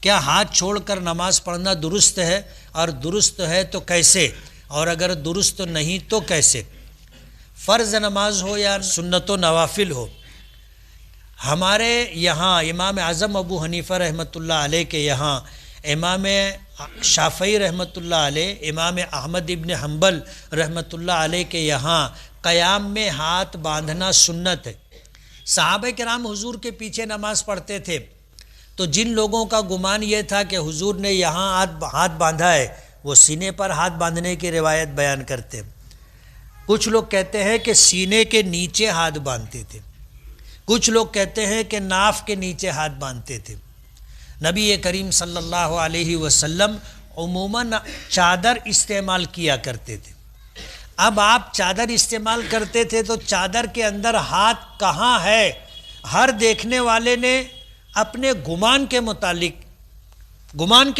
کیا ہاتھ چھوڑ کر نماز پڑھنا درست ہے؟ اور درست ہے تو کیسے؟ اور اگر درست نہیں تو کیسے؟ فرض نماز ہو یا سنت و نوافل ہو، ہمارے یہاں امام اعظم ابو حنیفہ رحمۃ اللہ علیہ کے یہاں، امام شافعی رحمۃ اللہ علیہ، امام احمد ابن حنبل رحمۃ اللہ علیہ کے یہاں قیام میں ہاتھ باندھنا سنت ہے۔ صحابہ کرام حضور کے پیچھے نماز پڑھتے تھے، تو جن لوگوں کا گمان یہ تھا کہ حضور نے یہاں ہاتھ باندھا ہے، وہ سینے پر ہاتھ باندھنے کی روایت بیان کرتے۔ کچھ لوگ کہتے ہیں کہ سینے کے نیچے ہاتھ باندھتے تھے، کچھ لوگ کہتے ہیں کہ ناف کے نیچے ہاتھ باندھتے تھے۔ نبی کریم صلی اللہ علیہ وسلم عموماً چادر استعمال کیا کرتے تھے۔ اب آپ چادر استعمال کرتے تھے تو چادر کے اندر ہاتھ کہاں ہے؟ ہر دیکھنے والے نے اپنے گمان کے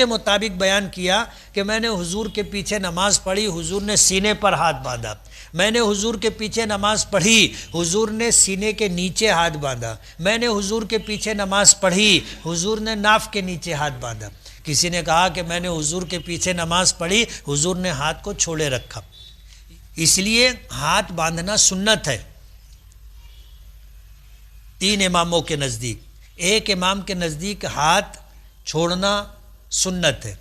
مطابق بیان کیا کہ میں نے حضور کے پیچھے نماز پڑھی، حضور نے سینے پر ہاتھ باندھا۔ میں نے حضور کے پیچھے نماز پڑھی، حضور نے سینے کے نیچے ہاتھ باندھا۔ میں نے حضور کے پیچھے نماز پڑھی، حضور نے ناف کے نیچے ہاتھ باندھا۔ کسی نے کہا کہ میں نے حضور کے پیچھے نماز پڑھی، حضور نے ہاتھ کو چھوڑے رکھا۔ اس لیے ہاتھ باندھنا سنت ہے 3 اماموں کے نزدیک۔ ایک امام کے نزدیک ہاتھ چھوڑنا سنت ہے۔